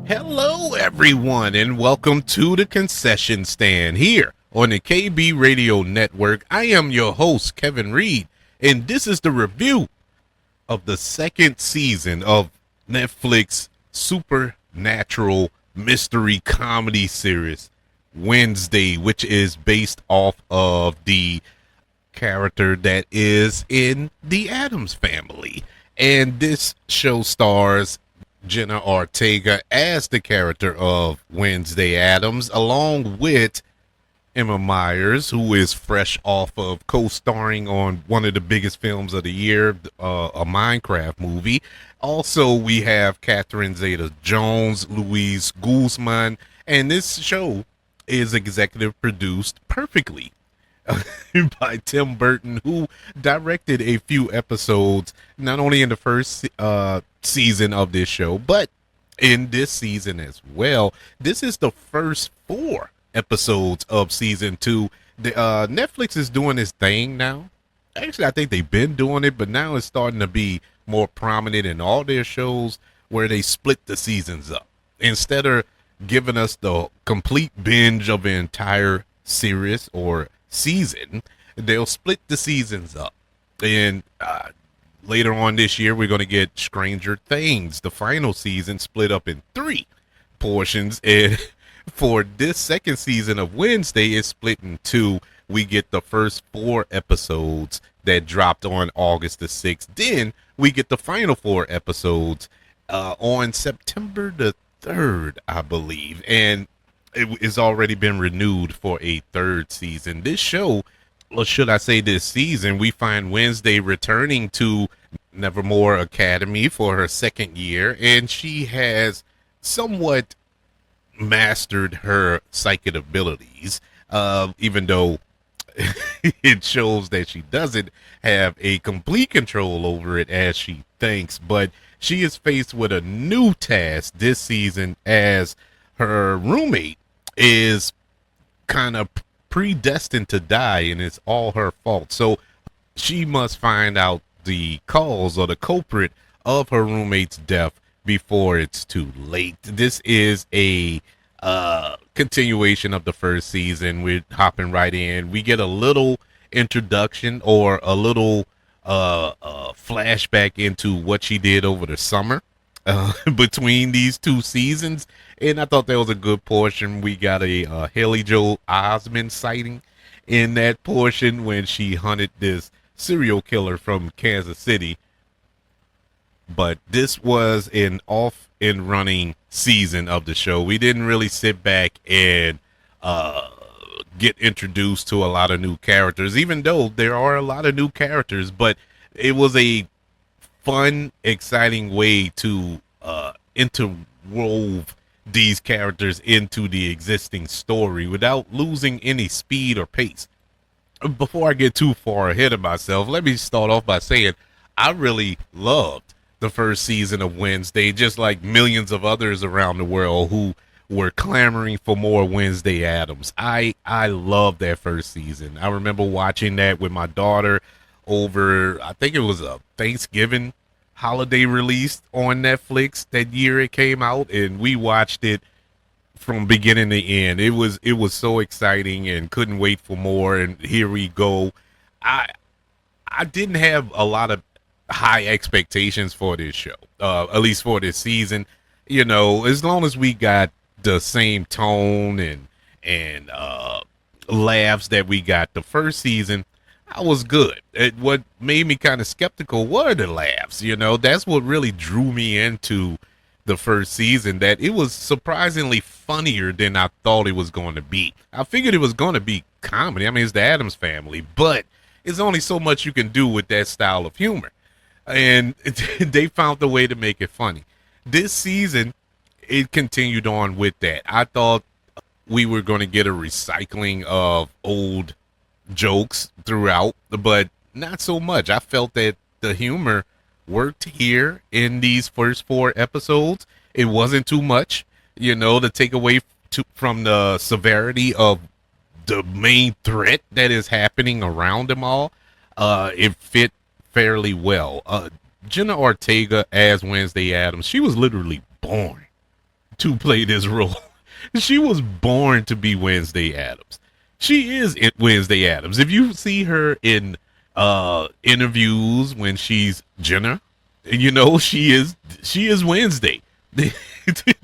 Hello, everyone, and welcome to the concession stand here on the KB Radio Network. I am your host, Kevin Reed, and this is the review of the second season of Netflix supernatural mystery comedy series, Wednesday, which is based off of the character that is in the Addams family. And this show stars Jenna Ortega as the character of Wednesday Addams, along with Emma Myers, who is fresh off of co-starring on one of the biggest films of the year, a Minecraft movie. Also, we have Catherine Zeta-Jones, Luis Guzman, and this show is executive produced perfectly by Tim Burton, who directed a few episodes, not only in the first season of this show, but in this season as well. This is the first 4 episodes of season 2. Netflix is doing this thing now. Actually, I think they've been doing it, but now it's starting to be more prominent in all their shows where they split the seasons up. Instead of giving us the complete binge of an entire series or season, they'll split the seasons up. And later on this year, we're going to get Stranger Things, the final season, split up in 3 portions. And for this second season of Wednesday, it's split in 2. We get the first 4 episodes that dropped on August the 6th. Then we get the final 4 episodes on September the 3rd, I believe. And it's already been renewed for a 3rd season. This show, or should I say this season, we find Wednesday returning to Nevermore Academy for her 2nd year, and she has somewhat mastered her psychic abilities, even though it shows that she doesn't have a complete control over it as she thinks. But she is faced with a new task this season, as her roommate is kind of predestined to die, and it's all her fault. So she must find out the cause or the culprit of her roommate's death before it's too late. This is a continuation of the first season. We're hopping right in. We get a little introduction or a little flashback into what she did over the summer between these 2 seasons, and I thought that was a good portion. We got a Haley Joel Osment sighting in that portion when she hunted this serial killer from Kansas City. But this was an off and running season of the show. We didn't really sit back and get introduced to a lot of new characters, even though there are a lot of new characters. But it was a fun, exciting way to interwove these characters into the existing story without losing any speed or pace. Before I get too far ahead of myself, let me start off by saying I really loved the first season of Wednesday, just like millions of others around the world who were clamoring for more Wednesday Addams. I loved that first season. I remember watching that with my daughter over, I think it was a Thanksgiving holiday release on Netflix that year it came out, and we watched it from beginning to end. It was so exciting and couldn't wait for more. And here we go. I didn't have a lot of high expectations for this show, at least for this season. You know, as long as we got the same tone and laughs that we got the first season, I was good. What made me kind of skeptical were the laughs. You know, that's what really drew me into the first season, that it was surprisingly funnier than I thought it was going to be. I figured it was going to be comedy. I mean, it's the Addams family, but it's only so much you can do with that style of humor. And they found the way to make it funny. This season, it continued on with that. I thought we were going to get a recycling of old jokes throughout, but not so much. I felt that the humor worked here in these first 4 episodes. It wasn't too much, you know, to take away from the severity of the main threat that is happening around them all. It fit fairly well. Jenna Ortega as Wednesday Addams, she was literally born to play this role. She was born to be Wednesday Addams. She is Wednesday Addams. If you see her in interviews when she's Jenna, she is Wednesday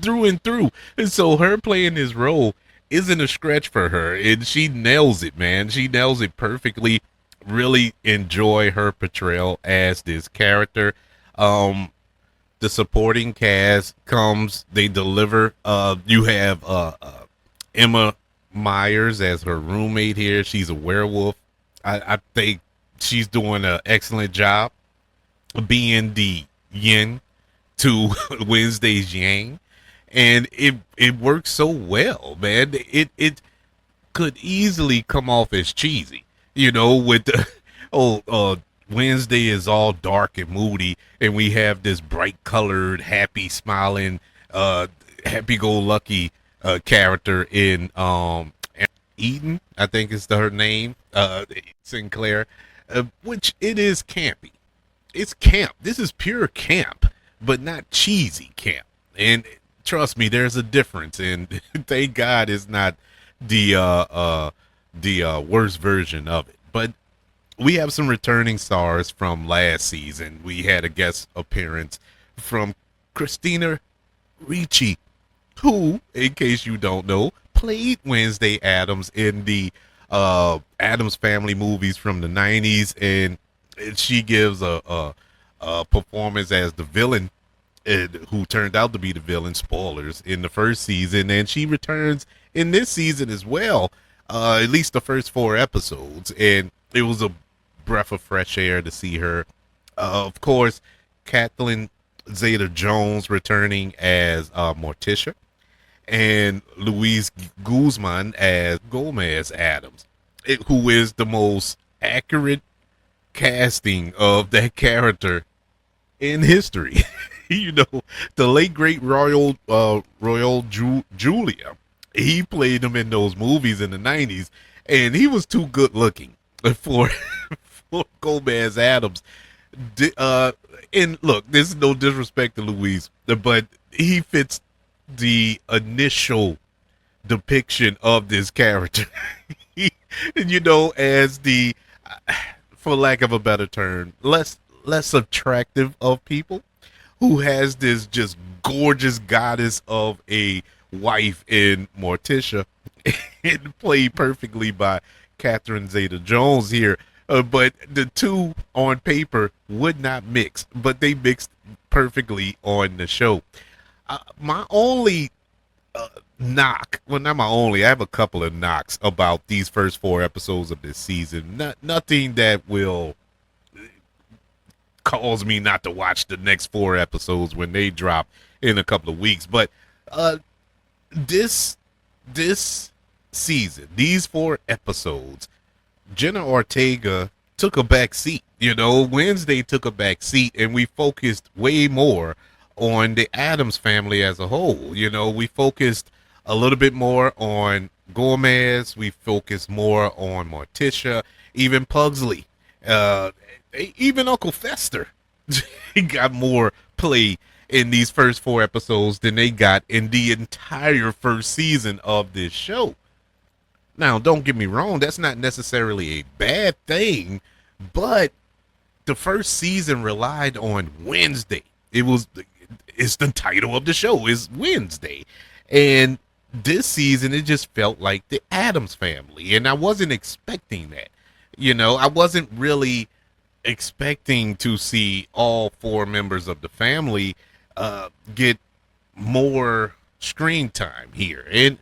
through and through. And so her playing this role isn't a stretch for her, and she nails it, man. She nails it perfectly. Really enjoy her portrayal as this character. The supporting cast comes, they deliver. You have Emma Myers as her roommate here. She's a werewolf. I think she's doing an excellent job of being the yin to Wednesday's yang, and it works so well, man. It could easily come off as cheesy, with the Wednesday is all dark and moody, and we have this bright colored, happy smiling, happy-go-lucky character in Eden, I think is her name, Sinclair, which it is campy. It's camp. This is pure camp, but not cheesy camp. And trust me, there's a difference. And thank God it's not the worst version of it. But we have some returning stars from last season. We had a guest appearance from Christina Ricci, who, in case you don't know, played Wednesday Addams in the Addams Family movies from the 90s, and she gives a performance as the villain, who turned out to be the villain, spoilers, in the first season, and she returns in this season as well, at least the first 4 episodes, and it was a breath of fresh air to see her. Of course, Kathleen Zeta-Jones returning as Morticia, and Luis Guzman as Gomez Addams, who is the most accurate casting of that character in history. The late great Royal Julia, he played him in those movies in the 90s, and he was too good looking for Gomez Addams. And look, there's no disrespect to Luis, but he fits the initial depiction of this character. As the, for lack of a better term, less attractive of people, who has this just gorgeous goddess of a wife in Morticia, and played perfectly by Catherine Zeta-Jones here. But the two on paper would not mix, but they mixed perfectly on the show. My only knock, well, not my only, I have a couple of knocks about these first 4 episodes of this season. Nothing that will cause me not to watch the next 4 episodes when they drop in a couple of weeks. But this season, these 4 episodes, Jenna Ortega took a back seat. Wednesday took a back seat, and we focused way more on the Addams family as a whole. We focused a little bit more on Gomez. We focused more on Morticia, even Pugsley, even Uncle Fester. Got more play in these first 4 episodes than they got in the entire first season of this show. Now, don't get me wrong, that's not necessarily a bad thing, but the first season relied on Wednesday. It's the title of the show is Wednesday. And this season, it just felt like the Addams family. And I wasn't expecting that. I wasn't really expecting to see all 4 members of the family get more screen time here. And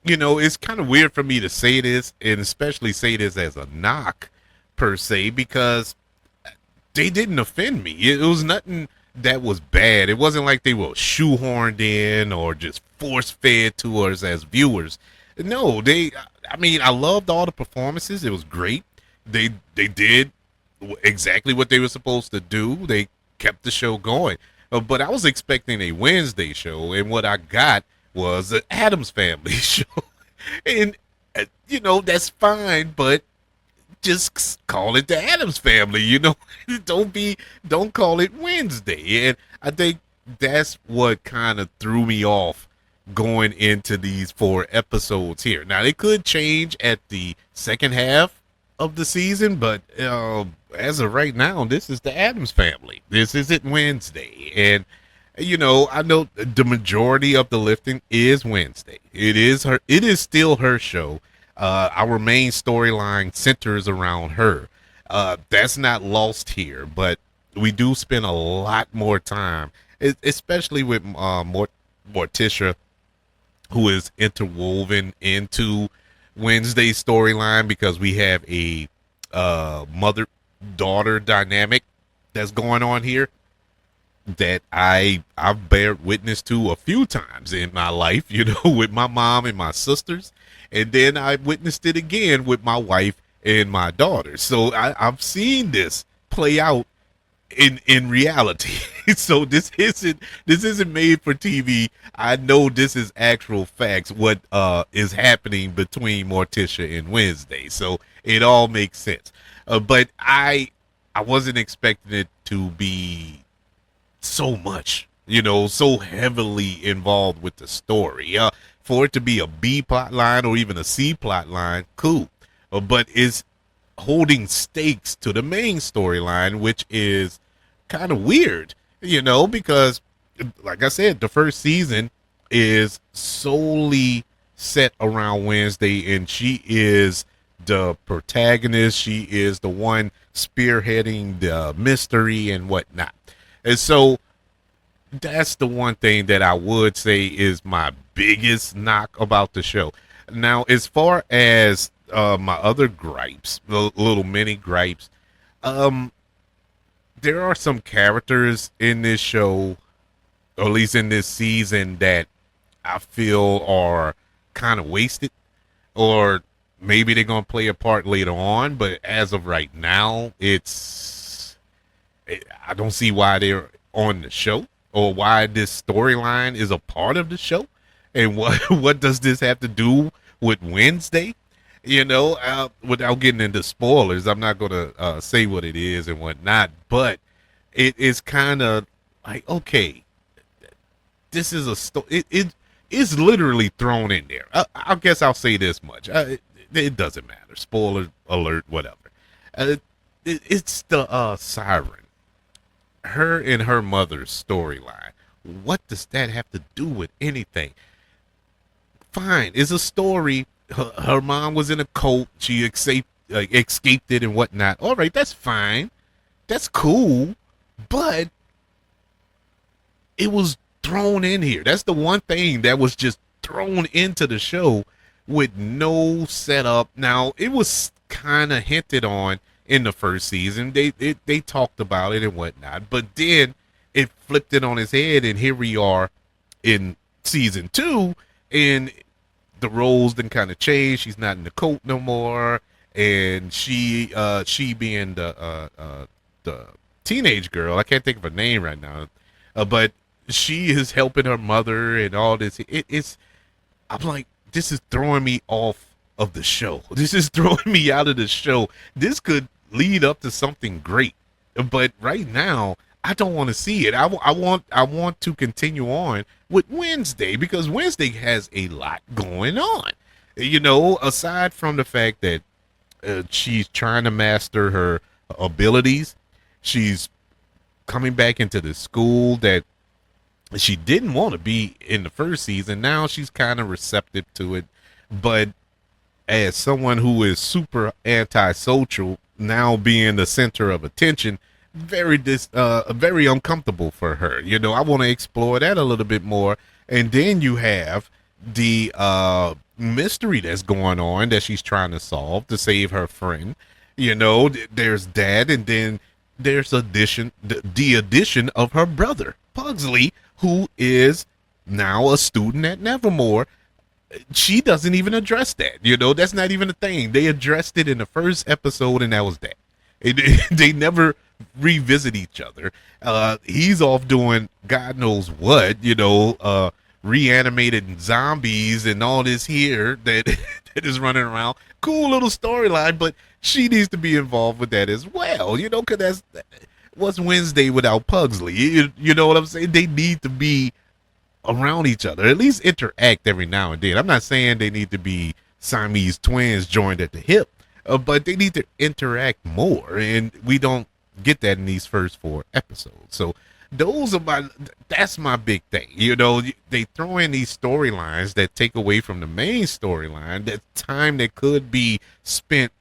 it's kind of weird for me to say this, and especially say this as a knock per se, because they didn't offend me. It was nothing that was bad. It wasn't like they were shoehorned in or just force fed to us as viewers. No, I loved all the performances. It was great. They did exactly what they were supposed to do. They kept the show going. But I was expecting a Wednesday show, and what I got was an Addams Family show. And that's fine, but just call it the Addams Family. Don't call it Wednesday. And I think that's what kind of threw me off going into these 4 episodes here. Now, they could change at the second half of the season, but as of right now, this is the Addams family. This isn't Wednesday. And, I know the majority of the lifting is Wednesday. It is still her show. Our main storyline centers around her. That's not lost here, but we do spend a lot more time, especially with Morticia, who is interwoven into Wednesday's storyline, because we have a mother-daughter dynamic that's going on here that I've bear witness to a few times in my life, with my mom and my sisters, and then I witnessed it again with my wife and my daughter. So I've seen this play out in reality. So this isn't made for TV. I know this is actual facts, what is happening between Morticia and Wednesday. So it all makes sense. But I wasn't expecting it to be so much, so heavily involved with the story. For it to be a B plot line or even a C plot line, cool. But it's holding stakes to the main storyline, which is kind of weird, because, like I said, the first season is solely set around Wednesday, and she is the protagonist. She is the one spearheading the mystery and whatnot. And so that's the one thing that I would say is my biggest knock about the show. Now, as far as my other gripes, little mini gripes, there are some characters in this show, or at least in this season, that I feel are kind of wasted, or maybe they're going to play a part later on. But as of right now, I don't see why they're on the show, or why this storyline is a part of the show. And what does this have to do with Wednesday? Without getting into spoilers, I'm not going to say what it is and whatnot, but it is kind of like, okay, this is a story. It is literally thrown in there. I guess I'll say this much. It doesn't matter. Spoiler alert, whatever. It's the siren. Her and her mother's storyline. What does that have to do with anything? Fine, it's a story. Her mom was in a cult. She escaped it and whatnot. All right, that's fine. That's cool. But it was thrown in here. That's the one thing that was just thrown into the show with no setup. Now, it was kind of hinted on in the first season. They talked about it and whatnot. But then it flipped it on its head, and here we are in season 2, and the roles then kind of changed. She's not in the cult no more, and she being the teenage girl, I can't think of her name right now, but she is helping her mother and all this. I'm like, this is throwing me off of the show. This is throwing me out of the show. This could lead up to something great, but right now I don't want to see it. I want to continue on with Wednesday, because Wednesday has a lot going on. Aside from the fact that she's trying to master her abilities, she's coming back into the school that she didn't want to be in the first season. Now she's kind of receptive to it, but as someone who is super antisocial, now being the center of attention, very uncomfortable for her. I want to explore that a little bit more. And then you have the mystery that's going on that she's trying to solve to save her friend. There's that, and then there's the addition of her brother Pugsley, who is now a student at Nevermore. She doesn't even address that. That's not even a thing. They addressed it in the first episode, and that was that. They never revisit each other. He's off doing God knows what, reanimated zombies and all this here that that is running around. Cool little storyline, but she needs to be involved with that as well, because that's what's Wednesday without Pugsley. You know what I'm saying? They need to be around each other. At least interact every now and then. I'm not saying they need to be Siamese twins joined at the hip, but they need to interact more, and we don't get that in these first 4 episodes. So that's my big thing. You know, they throw in these storylines that take away from the main storyline, that time that could be spent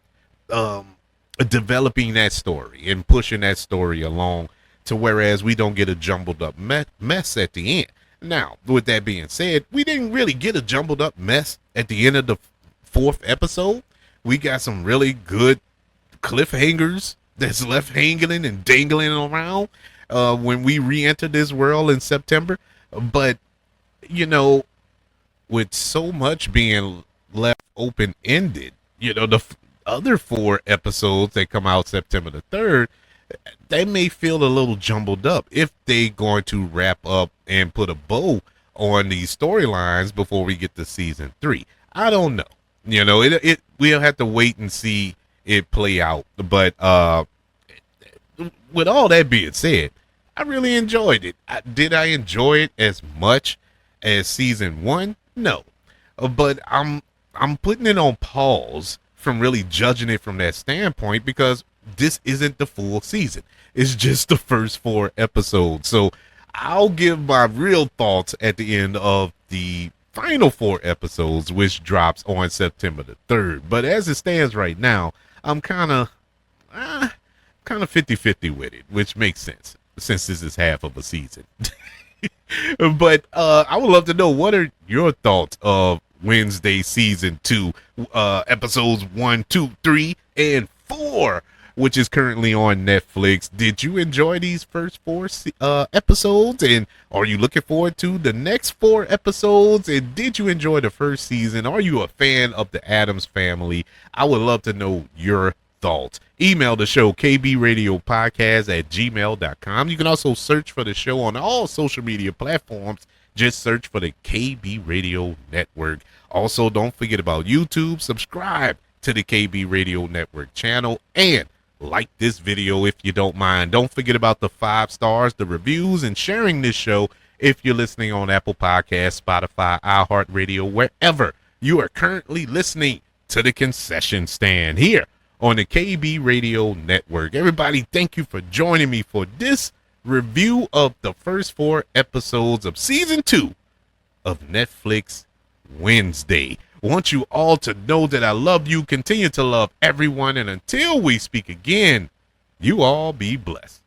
developing that story and pushing that story along, to whereas we don't get a jumbled up mess at the end. Now, with that being said, we didn't really get a jumbled up mess at the end of the 4th episode. We got some really good cliffhangers that's left hanging and dangling around when we re-enter this world in September. But, you know, with so much being left open-ended, you know, the other 4 episodes that come out September the 3rd, they may feel a little jumbled up if they going to wrap up and put a bow on these storylines before we get to season 3. I don't know. You know, we'll have to wait and see it play out. But with all that being said, I really enjoyed it. Did I enjoy it as much as season 1? No. But I'm putting it on pause from really judging it from that standpoint, because this isn't the full season. It's just the first 4 episodes. So I'll give my real thoughts at the end of the final 4 episodes, which drops on September the 3rd. But as it stands right now, I'm kind of 50-50 with it, which makes sense since this is half of a season. But I would love to know, what are your thoughts of Wednesday season 2, episodes 1, 2, 3, and 4, which is currently on Netflix? Did you enjoy these first 4 episodes, and are you looking forward to the next 4 episodes? And did you enjoy the first season? Are you a fan of the Addams family? I would love to know your thoughts. Email the show, kbradiopodcast@gmail.com. You can also search for the show on all social media platforms. Just search for the KB Radio Network. Also, don't forget about YouTube. Subscribe to the KB Radio Network channel, and like this video if you don't mind. Don't forget about the 5 stars, the reviews, and sharing this show if you're listening on Apple Podcasts, Spotify, iHeartRadio, wherever you are currently listening to the Concession Stand here on the KB Radio Network. Everybody, thank you for joining me for this review of the first 4 episodes of season 2 of Netflix Wednesday. I want you all to know that I love you, continue to love everyone, and until we speak again, you all be blessed.